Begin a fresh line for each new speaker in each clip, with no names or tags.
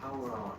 Power on.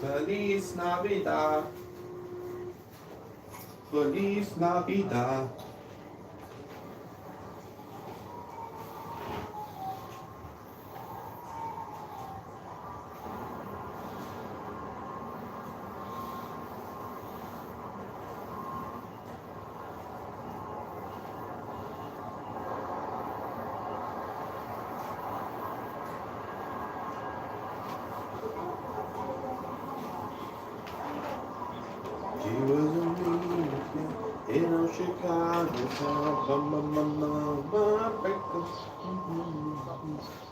Feliz Navidad. Feliz Navidad. She was a mean in a Chicago town.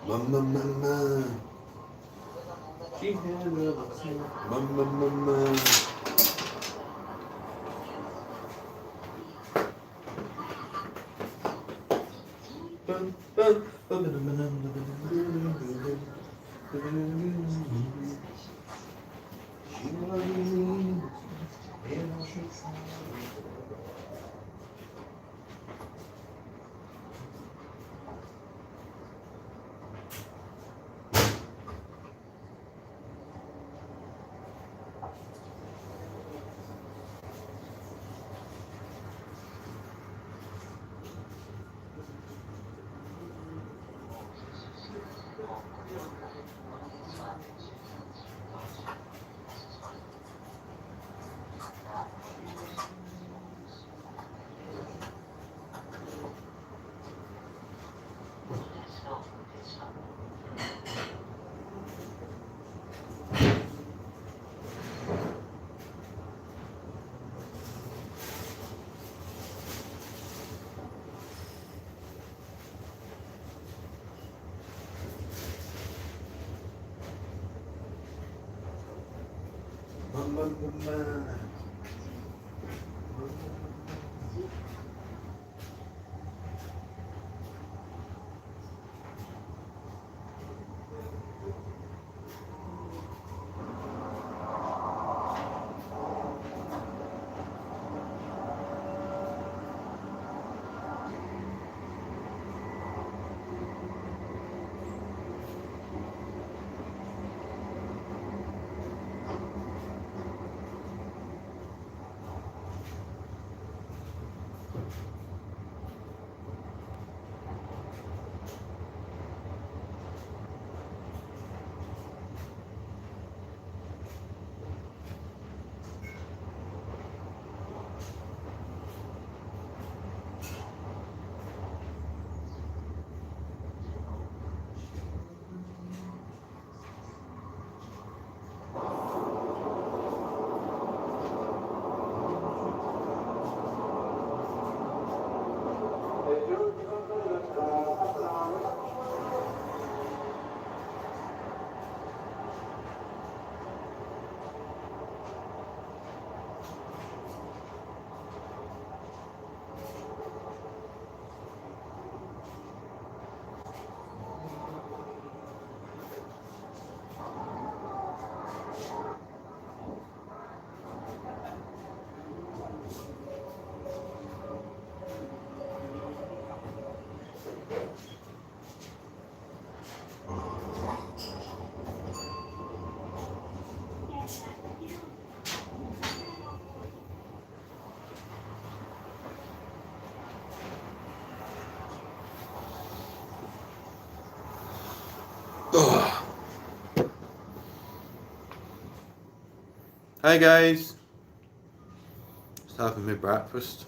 Mama, mama. She had a mama. She was mean in a Chicago. Mama.
Ugh. Hi guys, just having my breakfast.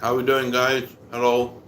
How we doing, guys? Hello.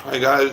Hi guys.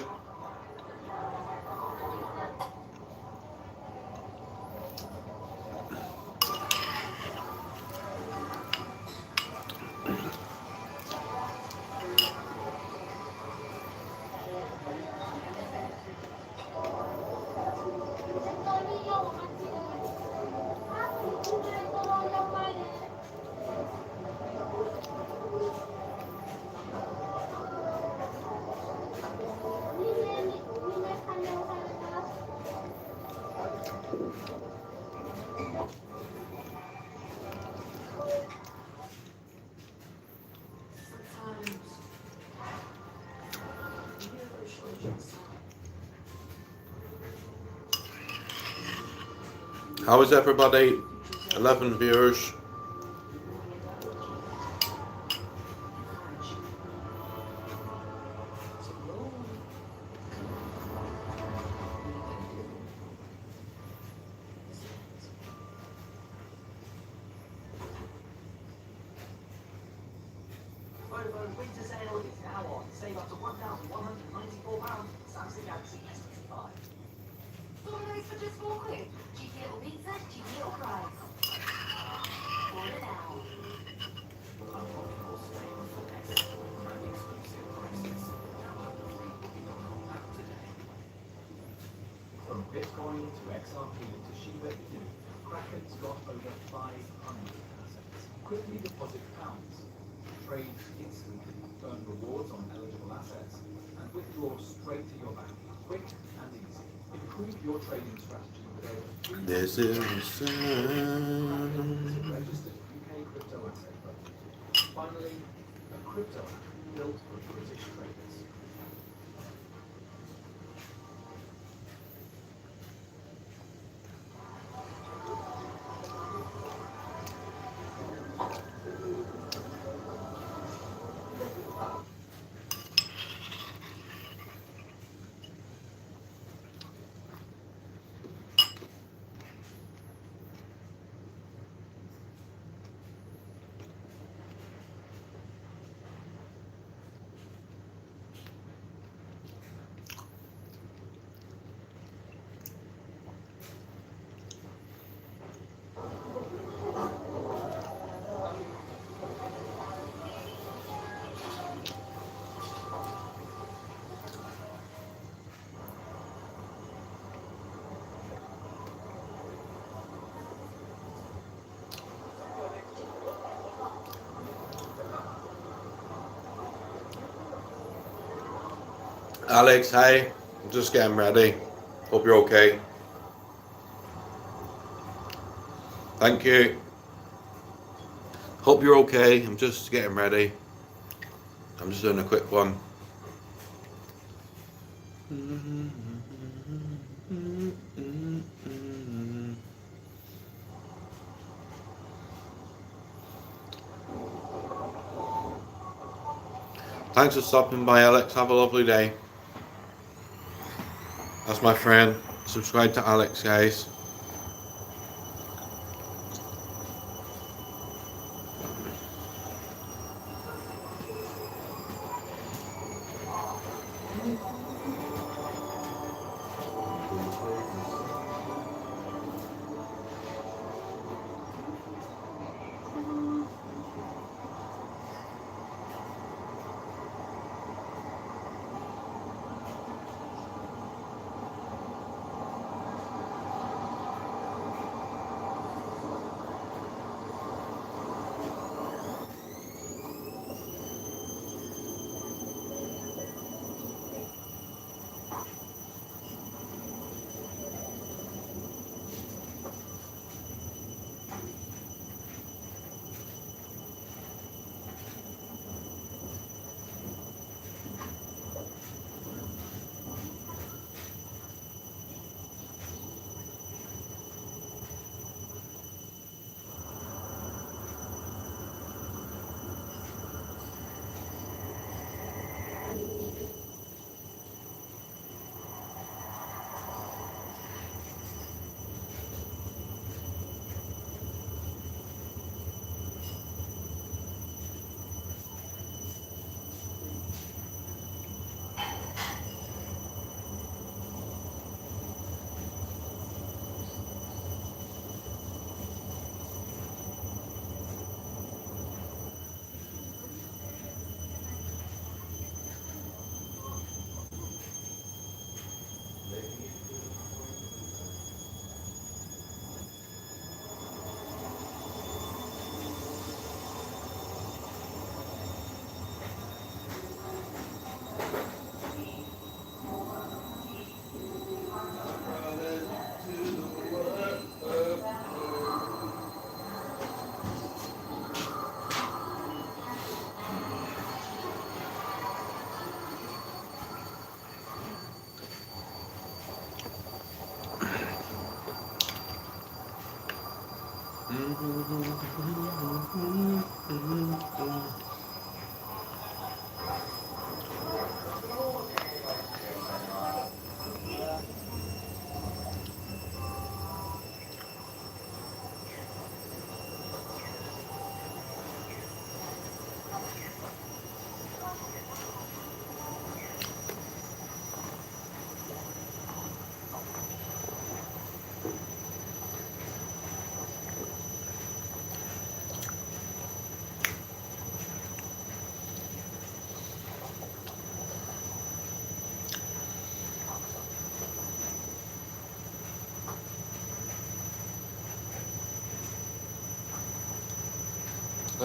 How is everybody? 11 viewers.
Winter sale is now on. Save up to £1,194. Samsung Galaxy S25.
Those for just £4. Cheeky little pizza, cheeky little fries. Order now.
From Bitcoin to XRP to Shiba Inu, Kraken's got over 500 assets. Quickly deposit pounds, trade instantly, earn rewards on eligible assets, and withdraw straight to your bank. Quick and easy. Improve your trading strategy with over 3
This is
registered UK crypto asset broker. Finally, a crypto app built for British traders.
Alex, hi. I'm just getting ready. Hope you're okay. Thank you. Hope you're okay. I'm just getting ready. I'm just doing a quick one. Thanks for stopping by, Alex. Have a lovely day. That's my friend. Subscribe to Alex, guys.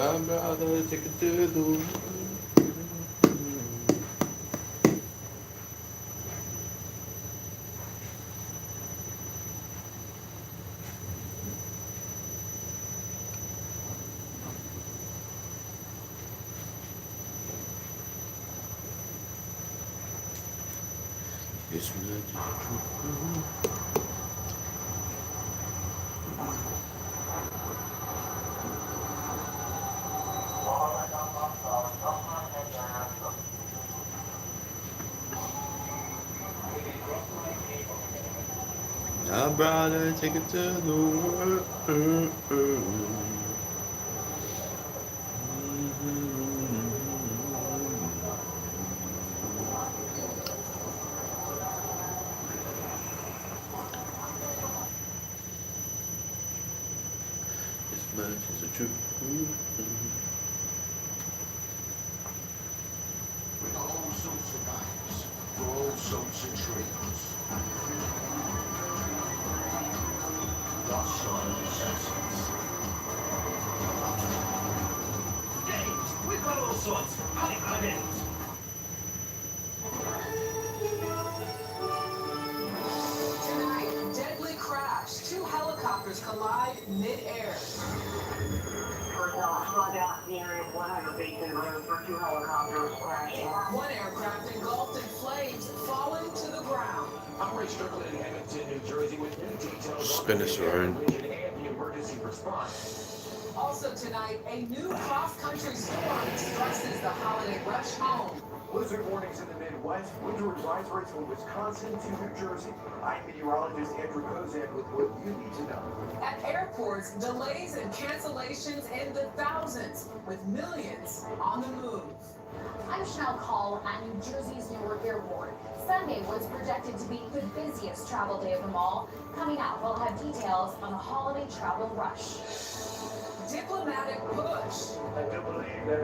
I'm rather take it to the it's I'd rather take it to the world. As much as the truth.
We've got all sorts of names for all sorts of trees. Lost silent assassins. Games, we've got all sorts. I mean.
Tonight, deadly crash. Two helicopters collide mid-air.
Flood out the area of 100 Beacon Road for two helicopters crashing.
One aircraft engulfed in flames, falling to the ground.
I'm Ray Strickland in Hamilton, New Jersey, with new details
Spin us around.
on the collision and the emergency response.
Also tonight, a new cross-country storm stresses the holiday rush home.
Blizzard warnings in the Midwest, winter advisories from Wisconsin to New Jersey. I'm meteorologist Andrew Kozak with what you need to know.
At airports, delays and cancellations in the thousands, with millions on the move.
I'm Chanel Call at New Jersey's Newark Airport. Sunday was projected to be the busiest travel day of them all. Coming up, we'll have details on the holiday travel rush.
Diplomatic push.
I do believe that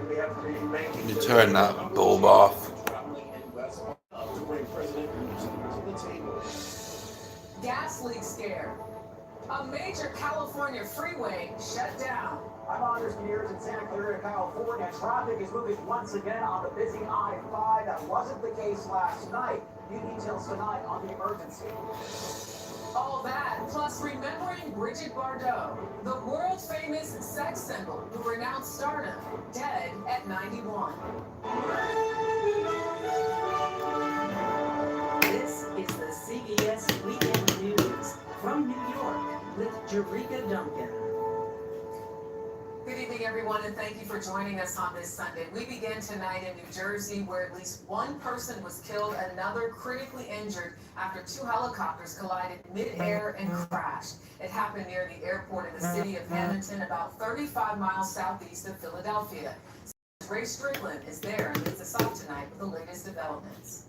we have to be making.
You turn that bulb off.
To bring President Putin to the table.
Gas leak scare. A major California freeway shut down.
I'm Anders Gears in Santa Clara, California. Traffic is moving once again on the busy I-5. That wasn't the case last night. New details tonight on the emergency.
All that, plus remembering Bridget Bardot, the world-famous sex symbol who renounced stardom, dead at 91.
This is the CBS Weekend News from New York with Jerika Duncan.
Good evening, everyone, and thank you for joining us on this Sunday. We begin tonight in New Jersey, where at least one person was killed, another critically injured after two helicopters collided mid-air and crashed. It happened near the airport in the city of Hamilton, about 35 miles southeast of Philadelphia. Ray Strickland is there and leads us off tonight with the latest developments.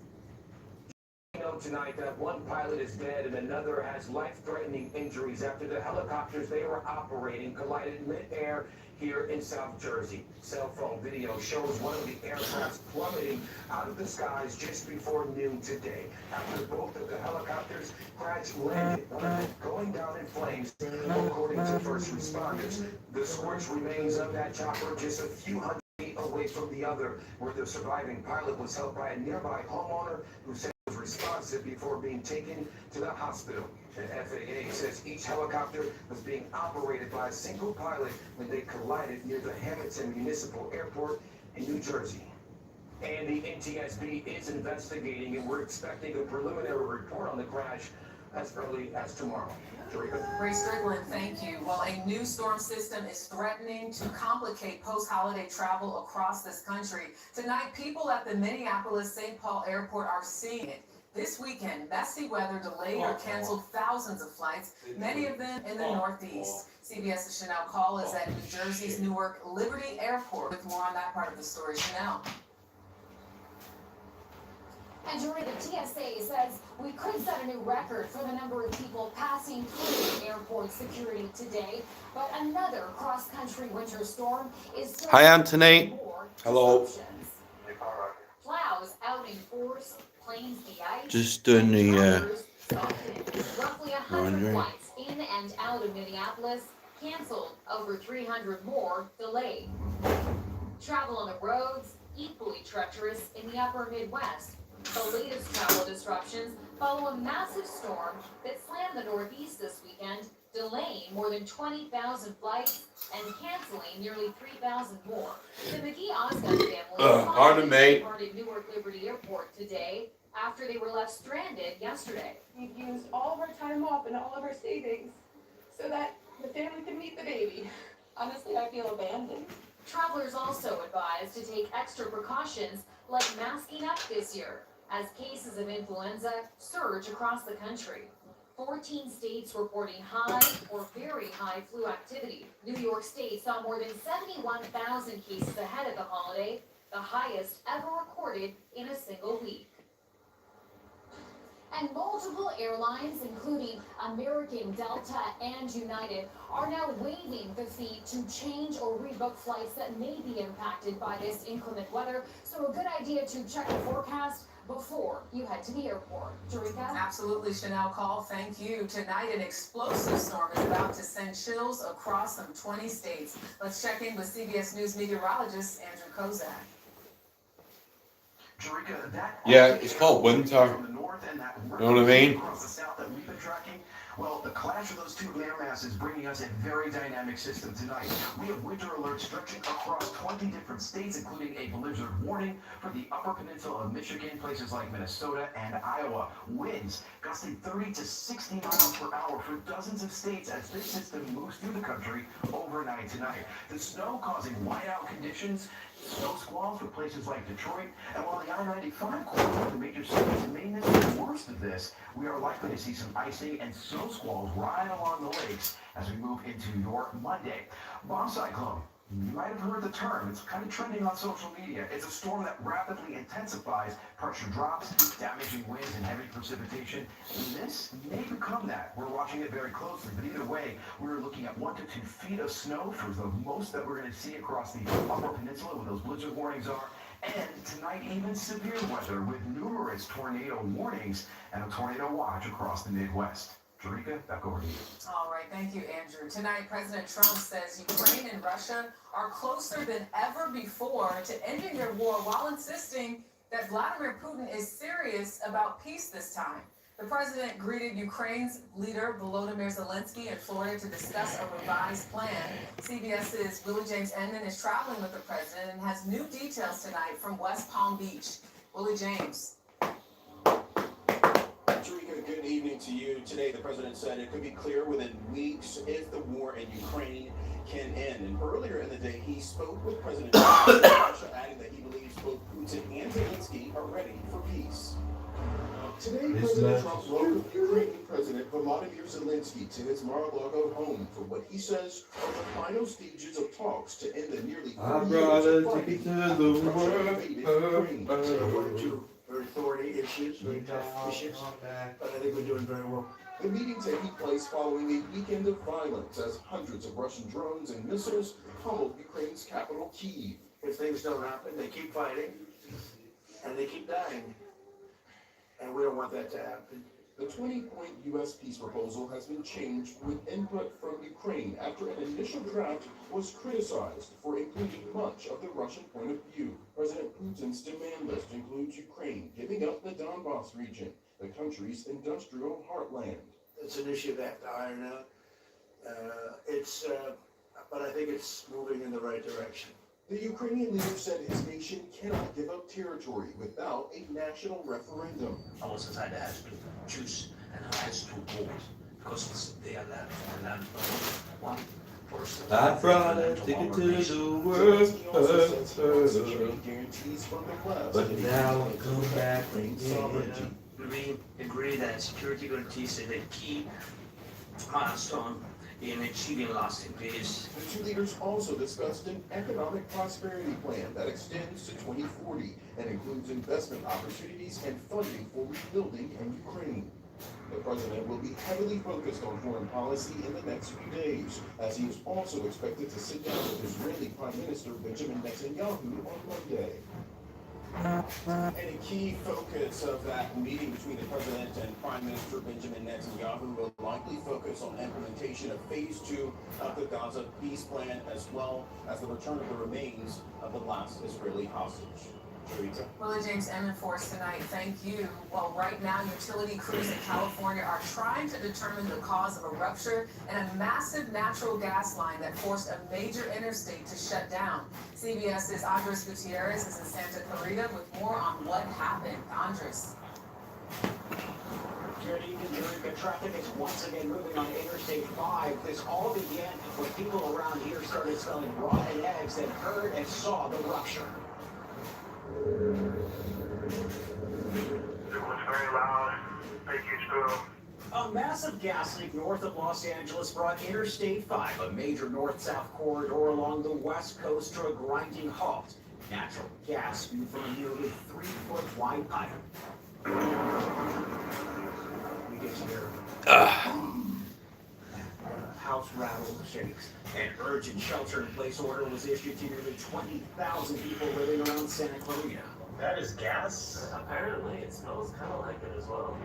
We know tonight that one pilot is dead and another has life-threatening injuries after the helicopters they were operating collided mid-air here in South Jersey. Cell phone video shows one of the aircrafts plummeting out of the skies just before noon today. After both of the helicopters crash landed, one of them going down in flames. According to first responders, the scorched remains of that chopper just a few hundred feet away from the other, where the surviving pilot was helped by a nearby homeowner who said was responsive before being taken to the hospital. The FAA says each helicopter was being operated by a single pilot when they collided near the Hamilton Municipal Airport in New Jersey. And the NTSB is investigating, and we're expecting a preliminary report on the crash as early as tomorrow.
Ray Strickland, thank you. Well, a new storm system is threatening to complicate post-holiday travel across this country. Tonight, people at the Minneapolis-St. Paul Airport are seeing it. This weekend, messy weather delayed or canceled thousands of flights, many of them in the Northeast. CBS's Chanel Call is at New Jersey's Newark Liberty Airport. With more on that part of the story, Chanel.
And Jory, the TSA says we could set a new record for the number of people passing through airport security today, but another cross-country winter storm is still
Hi, Anthony.
more
Hello.
disruptions. Plows out in force, planes the ice.
Just doing the
Roughly 100
laundry.
flights in and out of Minneapolis canceled, over 300 more delayed. Travel on the roads equally treacherous in the upper Midwest. The latest travel disruptions follow a massive storm that slammed the Northeast this weekend, delaying more than 20,000 flights and canceling nearly 3,000 more. The McGee-Osgood family
pardon me.
departed Newark Liberty Airport today after they were left stranded yesterday.
We've used all of our time off and all of our savings so that the family could meet the baby. Honestly, I feel abandoned.
Travelers also advised to take extra precautions like masking up this year as cases of influenza surge across the country. 14 states reporting high or very high flu activity. New York State saw more than 71,000 cases ahead of the holiday, the highest ever recorded in a single week. And multiple airlines, including American, Delta, and United, are now waiving the fee to change or rebook flights that may be impacted by this inclement weather. So a good idea to check the forecast before you head to the airport. Jerika?
Absolutely, Chanel Call, thank you. Tonight, an explosive storm is about to send chills across some 20 states. Let's check in with CBS News meteorologist Andrew Kozak.
Yeah, it's called winter. You know what I mean?
Across the south that we've been tracking. Well, the cloud flash of those two air masses bringing us a very dynamic system tonight. We have winter alerts stretching across 20 different states, including a blizzard warning for the upper peninsula of Michigan, places like Minnesota and Iowa. Winds gusting 30 to 60 miles per hour for dozens of states as this system moves through the country overnight tonight. The snow causing whiteout conditions, snow squalls for places like Detroit, and while the I-95 corridor, the major cities, may miss the worst of this, we are likely to see some icing and snow squalls right along the lakes as we move into your Monday. Bomb cyclone. You might have heard the term. It's kind of trending on social media. It's a storm that rapidly intensifies, pressure drops, damaging winds, and heavy precipitation. And this may become that. We're watching it very closely, but either way, we're looking at 1 to 2 feet of snow for the most that we're going to see across the upper peninsula where those blizzard warnings are. And tonight, even severe weather with numerous tornado warnings and a tornado watch across the Midwest. Jarika, back over to you.
All right, thank you, Andrew. Tonight, President Trump says Ukraine and Russia are closer than ever before to ending their war while insisting that Vladimir Putin is serious about peace this time. The president greeted Ukraine's leader, Volodymyr Zelensky, in Florida to discuss a revised plan. CBS's Willie James Enman is traveling with the president and has new details tonight from West Palm Beach. Willie James.
Jarika, good evening to you. Today, the president said it could be clear within weeks if the war in Ukraine can end. And earlier in the day, he spoke with President Trump, Russia, adding that he believes both Putin and Zelensky are ready for peace. Today, President Trump welcomed Ukrainian President Volodymyr Zelensky to his Mar-a-Lago home for what he says are the final stages of talks to end the nearly 4 years of fighting after Russia invaded Ukraine.
Very thorny issues, very tough issues, but I think we're doing very well.
The meeting taking place following a weekend of violence as hundreds of Russian drones and missiles pummeled Ukraine's capital, Kyiv.
If things don't happen, they keep fighting, and they keep dying. And we don't want that to happen.
The 20-point U.S. peace proposal has been changed with input from Ukraine after an initial draft was criticized for including much of the Russian point of view. President Putin's demand list includes Ukraine giving up the Donbas region, the country's industrial heartland.
It's an issue they have to iron out. But I think it's moving in the right direction.
The Ukrainian leader said his nation cannot give up territory without a national referendum.
Our society has to choose and has to vote because it's their land, the land of one person.
I brought a ticket to the world, but now I come back again.
We agree that security guarantees is a key milestone in achieving lasting peace.
The two leaders also discussed an economic prosperity plan that extends to 2040 and includes investment opportunities and funding for rebuilding in Ukraine. The president will be heavily focused on foreign policy in the next few days, as he is also expected to sit down with Israeli Prime Minister Benjamin Netanyahu on Monday. And a key focus of that meeting between the president and Prime Minister Benjamin Netanyahu will likely focus on implementation of Phase 2 of the Gaza peace plan, as well as the return of the remains of the last Israeli hostage.
Willie James Enman for us tonight. Thank you. Well, right now, utility crews in California are trying to determine the cause of a rupture in a massive natural gas line that forced a major interstate to shut down. CBS's Andres Gutierrez is in Santa Clarita with more on what happened. Andres.
Good evening, Jarika. Traffic is once again moving on Interstate 5. This all began when people around here started smelling rotten eggs and heard and saw the rupture.
It was very loud, big huge boom.
A massive gas leak north of Los Angeles brought Interstate 5, a major north-south corridor along the west coast, to a grinding halt. Natural gas spewed from a nearly 3-foot wide pipe. We get to hear house rattle shakes. An urgent shelter-in-place order was issued to nearly 20,000 people living around Santa Clarita.
That is gas? Apparently, it smells kind of like it as well.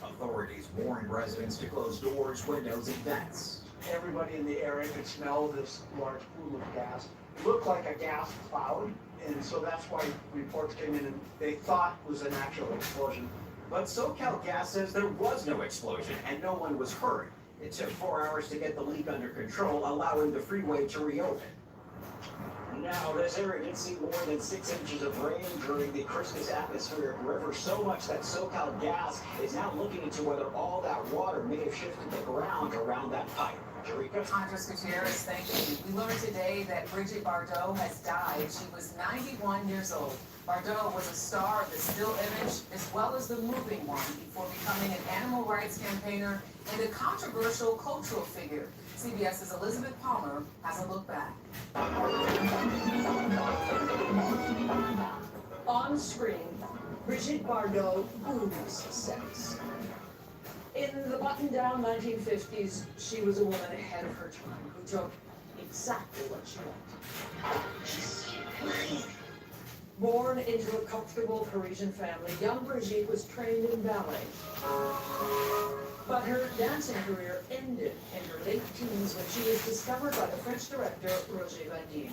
Authorities warned residents to close doors, windows, and vents.
Everybody in the area could smell this large pool of gas. It looked like a gas cloud, and so that's why reports came in and they thought it was an actual explosion.
But SoCal Gas says there was no explosion and no one was hurt. It took 4 hours to get the leak under control, allowing the freeway to reopen. Now, this area did see more than 6 inches of rain during the Christmas atmospheric river, so much that SoCal Gas is now looking into whether all that water may have shifted the ground around that pipe. Jerika?
Andres Gutierrez, thank you. We learned today that Brigitte Bardot has died. She was 91 years old. Bardot was a star of the still image as well as the moving one before becoming an animal rights campaigner and a controversial cultural figure. CBS's Elizabeth Palmer has a look back.
On screen, Brigitte Bardot oozes sex. In the button-down 1950s, she was a woman ahead of her time who took exactly what she wanted. Born into a comfortable Parisian family, young Brigitte was trained in ballet. But her dancing career ended in her late teens when she was discovered by the French director Roger Vadim.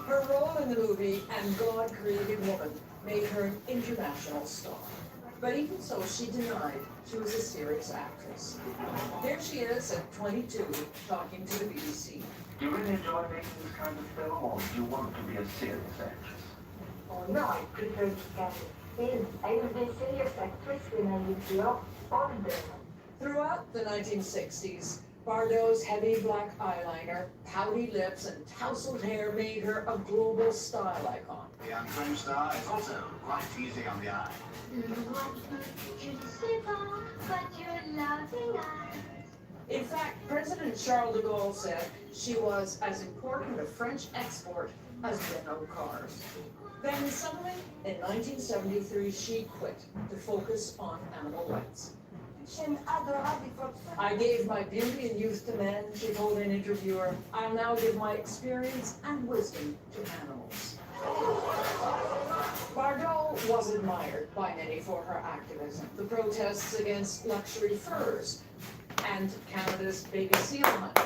Her role in the movie And God Created Woman made her an international star. But even so, she denied she was a serious actress. Here she is at 22, talking to the BBC.
Do you really enjoy making this kind of film, or do you want to be a serious actress?
Oh no, I prefer to get film. I will be a serious actress when I will grow older.
Throughout the 1960s, Bardot's heavy black eyeliner, pouty lips, and tousled hair made her a global style icon.
The untrimmed star is also quite easy on the eye.
In fact, President Charles de Gaulle said she was as important a French export as Renault cars. Then suddenly, in 1973, she quit to focus on animal rights. I gave my beauty and youth to men, she told an interviewer. I'll now give my experience and wisdom to animals. Bardot was admired by many for her activism. The protests against luxury furs and Canada's baby seal hunt.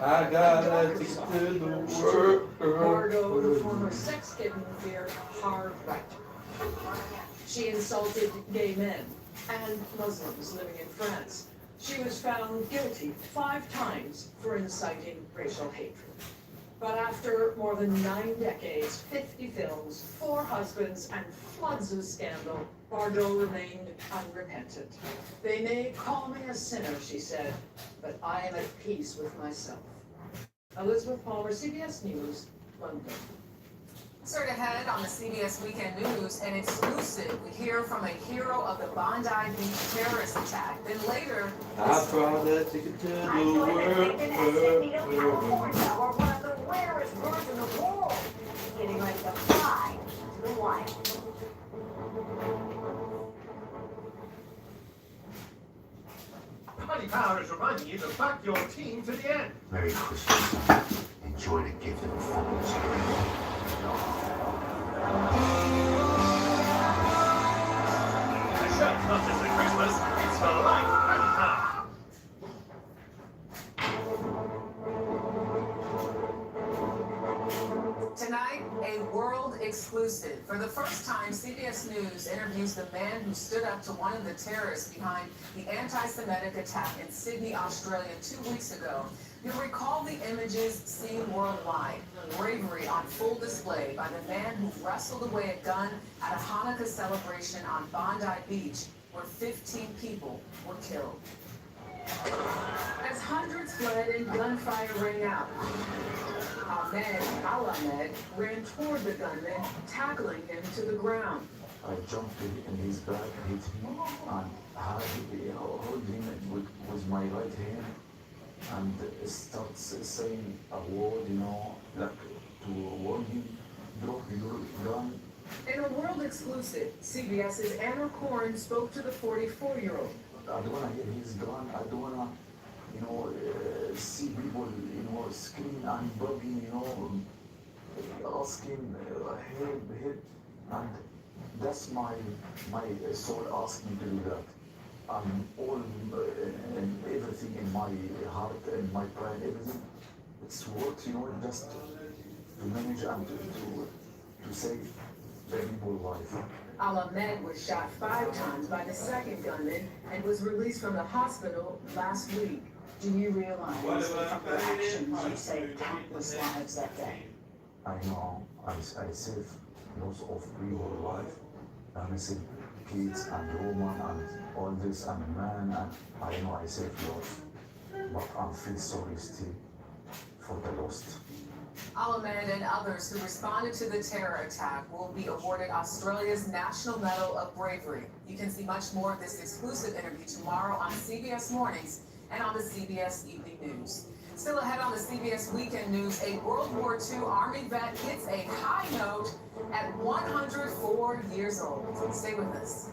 I got a ticket to the world.
Bardot, the former sex kitten, feared hard right. She insulted gay men and Muslims living in France. She was found guilty 5 times for inciting racial hatred. But after more than 9 decades, 50 films, 4 husbands, and floods of scandal, Bardot remained unrepentant. They may call me a sinner, she said, but I am at peace with myself. Elizabeth Palmer, CBS News, London.
Straight ahead on the CBS Weekend News, an exclusive. We hear from a hero of the Bondi Beach terrorist attack. Then later,
I brought a ticket to the
I joined the Clinton and Sydney of
world.
California, where one of the rarest birds in the world is getting ready to fly to the wild.
Paddy Power is reminding you to back your team to the end.
Merry Christmas. Enjoy the gift of performance.
The shirt's not just for Christmas, it's for life, Paddy Power.
tonight, a world exclusive. For the first time, CBS News interviews the man who stood up to one of the terrorists behind the anti-Semitic attack in Sydney, Australia 2 weeks ago. You'll recall the images seen worldwide. Bravery on full display by the man who wrestled away a gun at a Hanukkah celebration on Bondi Beach, where 15 people were killed. As hundreds fled and gunfire rang out, Ahmed ran toward the gunman, tackling him to the ground.
I jumped in his back, hit him, and hold him with my right hand, and start saying a word, like to warn him, drop your gun.
In a world exclusive, CBS's Anna Corrin spoke to the 44-year-old.
I don't want to hear his gun. I don't want to, see people, screaming and bugging, asking help, and that's my soul asking to do that. I'm all and everything in my heart and my pride, everything. It's works, just to manage and to save the people's life.
Ahmed was shot 5 times by the second gunman and was released from the hospital last week.
Do you realize that from your actions you saved countless lives that day?
I know I saved lots of people's life. I saved kids and women and all this and man, and I know I saved lots. But I feel sorry still for the lost.
Ahmed and others who responded to the terror attack will be awarded Australia's National Medal of Bravery. You can see much more of this exclusive interview tomorrow on CBS Mornings and on the CBS Evening News. Still ahead on the CBS Weekend News, a World War II Army vet hits a high note at 104 years old. Stay with us.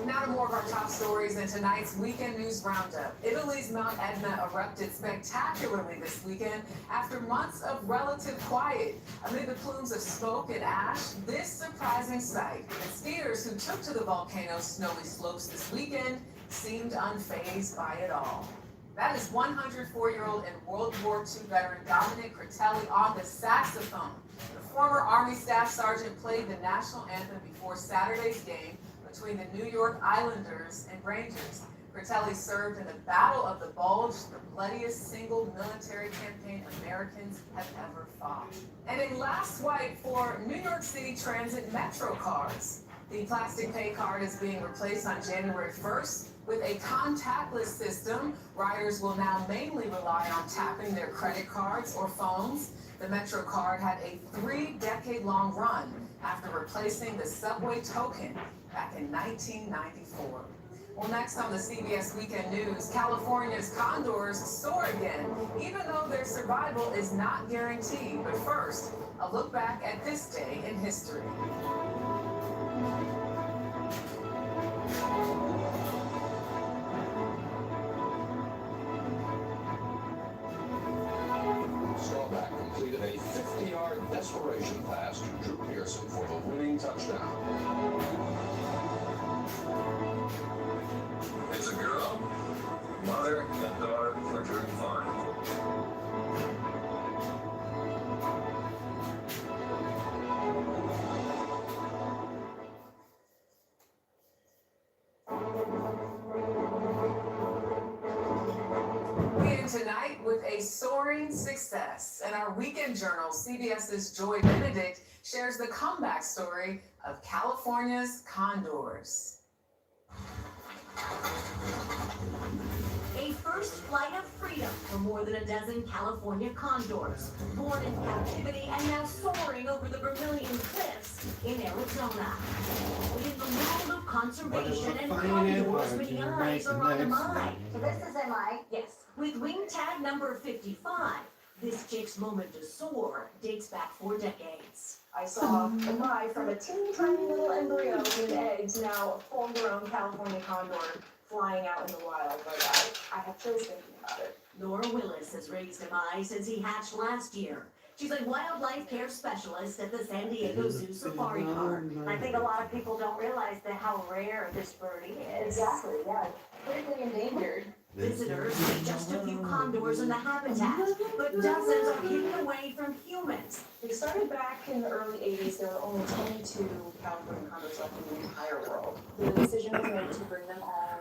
Now to more of our top stories in tonight's Weekend News Roundup. Italy's Mount Etna erupted spectacularly this weekend after months of relative quiet. Amid the plumes of smoke and ash, this surprising sight, and skiers who took to the volcano's snowy slopes this weekend seemed unfazed by it all. That is 104-year-old and World War II veteran Dominic Critelli on the saxophone. The former Army Staff Sergeant played the national anthem before Saturday's game between the New York Islanders and Rangers. Critelli served in the Battle of the Bulge, the bloodiest single military campaign Americans have ever fought. And a last swipe for New York City Transit Metro cards. The plastic pay card is being replaced on January 1st with a contactless system. Riders will now mainly rely on tapping their credit cards or phones. The Metro card had a 3-decade-long run after replacing the subway token back in 1994. Well, next on the CBS Weekend News, California's condors soar again, even though their survival is not guaranteed. But first, a look back at this day in history.
Shamrock completed a 50-yard desperation pass to Drew Pearson for the winning touchdown. It's a girl. Mother and daughter are doing fine.
Tonight with a soaring success. In our weekend journal, CBS's Joy Benedict shares the comeback story of California's condors.
A first flight of freedom for more than a dozen California condors, born in captivity and now soaring over the Vermilion Cliffs in Arizona. In the world of conservation and condors, many eyes are on the mind.
So this is MI?
Yes. With wing tag number 55, this chick's moment to soar dates back 4 decades.
I saw MI from a teeny tiny little embryo in eggs, now a full-grown California condor flying out in the wild. But I have chills thinking about it.
Nora Willis has raised MI since he hatched last year. She's a wildlife care specialist at the San Diego Zoo Safari Park.
I think a lot of people don't realize how rare this birdie is. Exactly, yeah. Critically endangered.
Visitors see just a few condors in the habitat, but dozens are hidden away from humans.
They started back in the early 80s. There were only 22 California condors left in the entire world. The decision was made to bring them all